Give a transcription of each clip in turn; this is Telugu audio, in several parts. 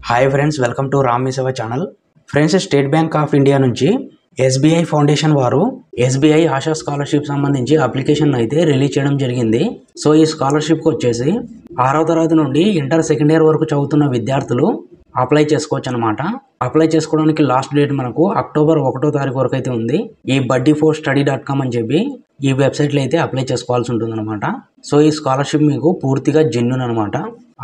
Hi friends, welcome to Ram మీ సేవ channel. Friends, State Bank of India నుంచి ఎస్బీఐ ఫౌండేషన్ వారు ఎస్బీఐ ఆశా స్కాలర్షిప్ సంబంధించి అప్లికేషన్ అయితే రిలీజ్ చేయడం జరిగింది. సో ఈ స్కాలర్షిప్కి వచ్చేసి 6వ తరగతి నుండి ఇంటర్ సెకండ్ ఇయర్ వరకు చదువుతున్న విద్యార్థులు అప్లై చేసుకోవచ్చు అనమాట. అప్లై చేసుకోవడానికి లాస్ట్ డేట్ మనకు అక్టోబర్ 1వ తారీఖు వరకు అయితే ఉంది. ఈ buddy4study.com అని చెప్పి ఈ వెబ్సైట్లో అయితే అప్లై చేసుకోవాల్సి ఉంటుంది అనమాట. సో ఈ స్కాలర్షిప్ మీకు పూర్తిగా జెన్యూన్ అనమాట.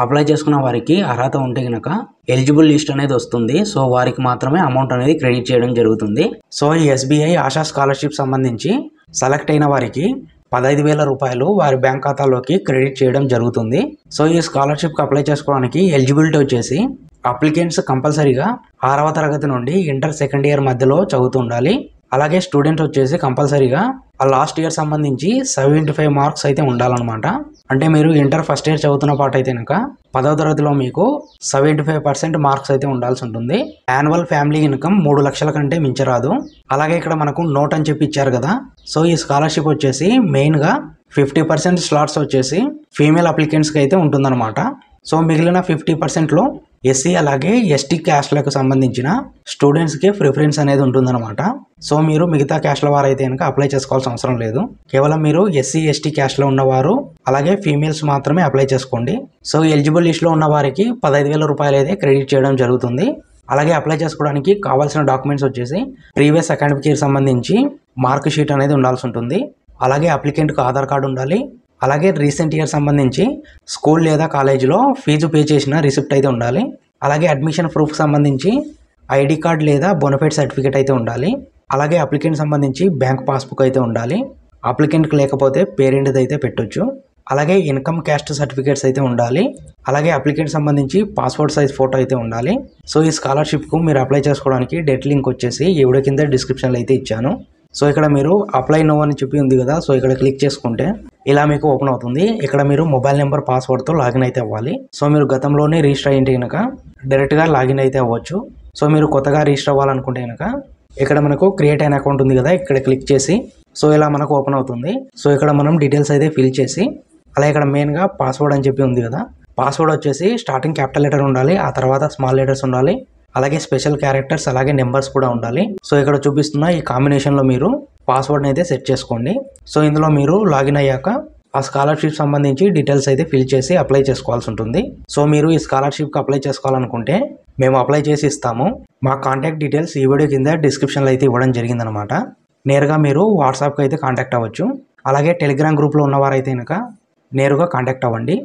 అప్లై చేసుకున్న వారికి అర్హత ఉంటే కనుక ఎలిజిబుల్ లిస్ట్ అనేది వస్తుంది. సో వారికి మాత్రమే అమౌంట్ అనేది క్రెడిట్ చేయడం జరుగుతుంది. సో ఈ ఎస్బీఐ ఆశా స్కాలర్షిప్ సంబంధించి సెలెక్ట్ అయిన వారికి 15,000 రూపాయలు వారి బ్యాంక్ ఖాతాలోకి క్రెడిట్ చేయడం జరుగుతుంది. సో ఈ స్కాలర్షిప్కి అప్లై చేసుకోవడానికి ఎలిజిబిలిటీ వచ్చేసి అప్లికెంట్స్ కంపల్సరీగా 6వ తరగతి నుండి ఇంటర్ సెకండ్ ఇయర్ మధ్యలో చదువుతూ ఉండాలి. అలాగే స్టూడెంట్స్ వచ్చేసి కంపల్సరీగా ఆ లాస్ట్ ఇయర్ సంబంధించి 75 మార్క్స్ అయితే ఉండాలన్నమాట. అంటే మీరు ఇంటర్ ఫస్ట్ ఇయర్ చదువుతున్న పాట అయితే కనుక 10వ తరగతిలో మీకు 75% మార్క్స్ అయితే ఉండాల్సి ఉంటుంది. యాన్యువల్ ఫ్యామిలీ ఇన్కమ్ 3 లక్షల కంటే మించరాదు. అలాగే ఇక్కడ మనకు నోట్ అని చెప్పి ఇచ్చారు కదా. సో ఈ స్కాలర్షిప్ వచ్చేసి మెయిన్గా 50% స్లాట్స్ వచ్చేసి ఫీమేల్ అప్లికెంట్స్కి అయితే ఉంటుందన్నమాట. సో మిగిలిన 50%లో ఎస్సీ అలాగే ఎస్టీ క్యాస్ట్లకు సంబంధించిన స్టూడెంట్స్కి ప్రిఫరెన్స్ అనేది ఉంటుందన్నమాట. సో మీరు మిగతా క్యాస్ట్ల వారు అయితే కనుక అప్లై చేసుకోవాల్సిన అవసరం లేదు. కేవలం మీరు ఎస్సీ ఎస్టీ క్యాస్ట్లో ఉన్నవారు అలాగే ఫీమేల్స్ మాత్రమే అప్లై చేసుకోండి. సో ఎలిజిబుల్ లిస్ట్లో ఉన్న వారికి 15,000 రూపాయలు అయితే క్రెడిట్ చేయడం జరుగుతుంది. అలాగే అప్లై చేసుకోవడానికి కావాల్సిన డాక్యుమెంట్స్ వచ్చేసి ప్రీవియస్ అకాడమిక్ ఇయర్ సంబంధించి మార్క్ షీట్ అనేది ఉండాల్సి ఉంటుంది. అలాగే అప్లికెంట్కి ఆధార్ కార్డు ఉండాలి. అలాగే రీసెంట్ ఇయర్ సంబంధించి స్కూల్ లేదా కాలేజీలో ఫీజు పే చేసిన రిసిప్ట్ అయితే ఉండాలి. అలాగే అడ్మిషన్ ప్రూఫ్ సంబంధించి ఐడి కార్డ్ లేదా బోనఫైడ్ సర్టిఫికేట్ అయితే ఉండాలి. అలాగే అప్లికెంట్ సంబంధించి బ్యాంక్ పాస్బుక్ అయితే ఉండాలి. అప్లికెంట్కి లేకపోతే పేరెంట్ది అయితే పెట్టొచ్చు. అలాగే ఇన్కమ్ క్యాస్ట్ సర్టిఫికేట్స్ అయితే ఉండాలి. అలాగే అప్లికెంట్ సంబంధించి పాస్పోర్ట్ సైజ్ ఫోటో అయితే ఉండాలి. సో ఈ స్కాలర్షిప్కు మీరు అప్లై చేసుకోవడానికి డెట్ లింక్ వచ్చేసి ఈ వీడియో కింద డిస్క్రిప్షన్లో అయితే ఇచ్చాను. సో ఇక్కడ మీరు అప్లై నో అని చెప్పి ఉంది కదా. సో ఇక్కడ క్లిక్ చేసుకుంటే ఇలా మీకు ఓపెన్ అవుతుంది. ఇక్కడ మీరు మొబైల్ నెంబర్ పాస్వర్డ్తో లాగిన్ అయితే అవ్వాలి. సో మీరు గతంలోనే రిజిస్టర్ అయ్యింటే కనుక డైరెక్ట్గా లాగిన్ అయితే అవ్వచ్చు. సో మీరు కొత్తగా రిజిస్టర్ అవ్వాలనుకుంటే కనుక ఇక్కడ మనకు క్రియేట్ అయిన అకౌంట్ ఉంది కదా, ఇక్కడ క్లిక్ చేసి సో ఇలా మనకు ఓపెన్ అవుతుంది. సో ఇక్కడ మనం డీటెయిల్స్ అయితే ఫిల్ చేసి అలా ఇక్కడ మెయిన్గా పాస్వర్డ్ అని చెప్పి ఉంది కదా, పాస్వర్డ్ వచ్చేసి స్టార్టింగ్ క్యాపిటల్ లెటర్ ఉండాలి, ఆ తర్వాత స్మాల్ లెటర్స్ ఉండాలి, అలాగే స్పెషల్ క్యారెక్టర్స్ అలాగే నెంబర్స్ కూడా ఉండాలి. సో ఇక్కడ చూపిస్తున్న ఈ కాంబినేషన్లో మీరు పాస్వర్డ్ని అయితే సెట్ చేసుకోండి. సో ఇందులో మీరు లాగిన్ అయ్యాక ఆ స్కాలర్షిప్ సంబంధించి డీటెయిల్స్ అయితే ఫిల్ చేసి అప్లై చేసుకోవాల్సి ఉంటుంది. సో మీరు ఈ స్కాలర్షిప్కి అప్లై చేసుకోవాలనుకుంటే మేము అప్లై చేసి ఇస్తాము. మా కాంటాక్ట్ డీటెయిల్స్ ఈ వీడియో కింద డిస్క్రిప్షన్లో అయితే ఇవ్వడం జరిగిందనమాట. నేరుగా మీరు వాట్సాప్కి అయితే కాంటాక్ట్ అవ్వచ్చు. అలాగే టెలిగ్రామ్ గ్రూప్లో ఉన్నవారైతే కనుక నేరుగా కాంటాక్ట్ అవ్వండి.